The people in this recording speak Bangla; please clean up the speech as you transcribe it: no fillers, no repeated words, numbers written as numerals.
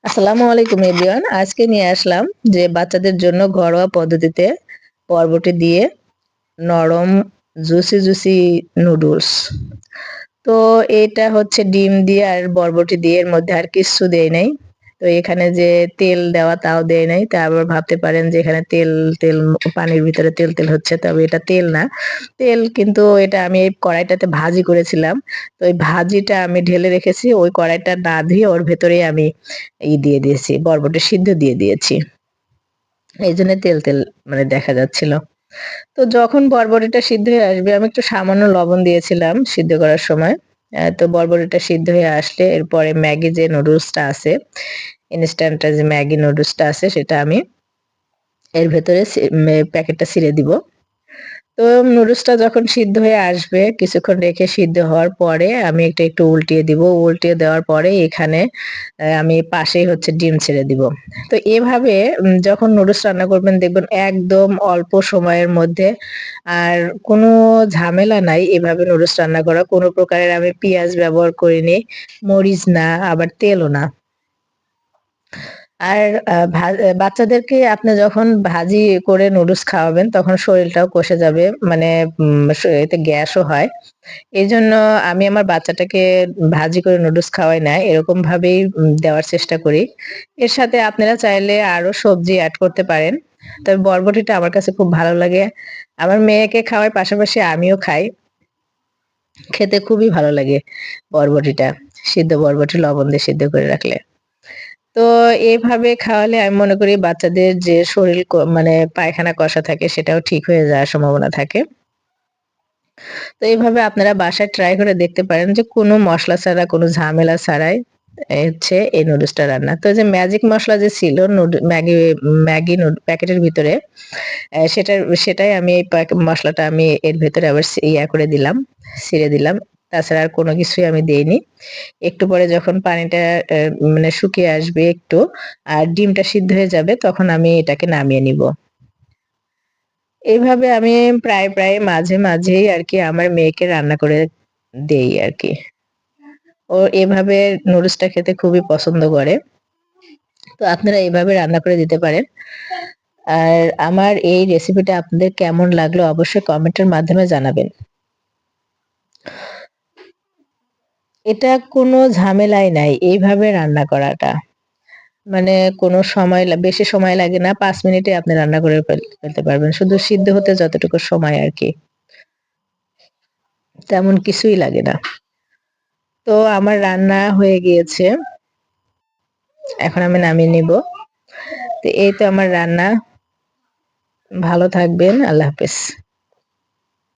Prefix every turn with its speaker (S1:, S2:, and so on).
S1: আসসালামু আলাইকুম এভরিওয়ান। আজকে নিয়ে আসলাম যে বাচ্চাদের জন্য ঘরোয়া পদ্ধতিতে বরবটি দিয়ে নরম জুসি নুডলস। তো এটা হচ্ছে ডিম দিয়ে আর বরবটি দিয়ে, এর মধ্যে আর কিচ্ছু দেই নাই। তো এখানে যে তেল দেওয়া তাও দেই নাই। তা আবার ভাবতে পারেন যে এখানে তেল পানির ভিতরে তেল হচ্ছে, তবে এটা তেল না। তেল কিন্তু এটা আমি এই কড়াইটাতে ভাজি করেছিলাম। তো ওই ভাজিটা আমি ঢেলে রেখেছি, ওই কড়াইটা না ধুয়ে ওর ভেতরেই আমি দিয়ে দিয়েছি, বরবটি সিদ্ধ দিয়ে দিয়েছি। এই জন্য তেল মানে দেখা যাচ্ছিল। তো যখন বরবটিটা সিদ্ধ হয়ে আসবে, আমি একটু সামান্য লবণ দিয়েছিলাম সিদ্ধ করার সময়। তো বরবটিটা সিদ্ধ হয়ে আসলে এরপরে ম্যাগি যে নুডলসটা আছে, ইনস্ট্যান্ট যে ম্যাগি নুডলসটা আছে, সেটা আমি এর ভেতরে প্যাকেটটা ছিঁড়ে দিব। তো নুডলসটা যখন সিদ্ধ হয়ে আসবে, কিছুক্ষণ রেখে সিদ্ধ হওয়ার পরে আমি একটু উল্টিয়ে দিব। উল্টিয়ে দেওয়ার পরে এখানে আমি পাশেই হচ্ছে ডিম ছেড়ে দিব। তো এভাবে যখন নুডলস রান্না করবেন দেখবেন একদম অল্প সময়ের মধ্যে, আর কোনো ঝামেলা নাই এভাবে নুডলস রান্না করা। কোনো প্রকারের আমি পেঁয়াজ ব্যবহার করিনি, মরিচ না, আবার তেলও না। আর বাচ্চাদেরকে আপনি যখন ভাজি করে নুডলস খাওয়াবেন তখন শরীরটাও কষে যাবে। মানে এতে গ্যাসও হয়। এজন্য আমি আমার বাচ্চাটাকে ভাজি করে নুডলস খাওয়াই না। এরকম ভাবেই দেওয়ার চেষ্টা করি। এর সাথে আপনারা চাইলে আরো সবজি এড করতে পারেন। তবে বরবটিটা আমার কাছে খুব ভালো লাগে। আমার মেয়েকে খাওয়াই, পাশাপাশি আমিও খাই। খেতে খুবই ভালো লাগে বরবটিটা। সিদ্ধ বরবটি লবণ দিয়ে সিদ্ধ করে রাখলে। তো এভাবে খাওয়ালে আমি মনে করি বাচ্চাদের যে শরীর মানে পায়খানা কষা থাকে সেটাও ঠিক হয়ে যাওয়ার সম্ভাবনা থাকে। তো এইভাবে আপনারা বাসায় ট্রাই করে দেখতে পারেন যে কোনো মসলা ছাড়া, কোনো ঝামেলা ছাড়াই হচ্ছে এই নুডলসটা রান্না। তো যে ম্যাজিক মসলা যে ছিল ম্যাগি প্যাকেটের ভিতরে, সেটাই আমি এই মসলাটা আমি এর ভেতরে আবার করে দিলাম, ছিঁড়ে দিলাম। তাছাড়া আর কোনো কিছুই আমি দেইনি। একটু পরে যখন পানিটা মানে শুকিয়ে আসবে একটু, আর ডিমটা সিদ্ধ হয়ে যাবে, তখন আমি এটাকে নামিয়ে নিব। এইভাবে আমি প্রায় মাঝেই আরকি আমার মেয়েকে রান্না করে দেই আরকি। ও এভাবে নুডলসটা খেতে খুবই পছন্দ করে। তো আপনারা এভাবে রান্না করে দিতে পারেন। আর আমার এই রেসিপিটা আপনাদের কেমন লাগলো অবশ্যই কমেন্টের মাধ্যমে জানাবেন। এটা কোনো ঝামেলাই নাই এইভাবে রান্না করাটা। মানে কোনো বেশি সময় লাগে না। ৫ মিনিটে আপনি রান্না করে ফেলতে পারবেন। শুধু সিদ্ধ হতে যতটুকু সময় আরকি। তেমন কিছুই লাগে না। তো আমার রান্না হয়ে গিয়েছে। এখন আমি নামিয়ে নিব। তো এই তো আমার রান্না। ভালো থাকবেন। আল্লাহ হাফেজ।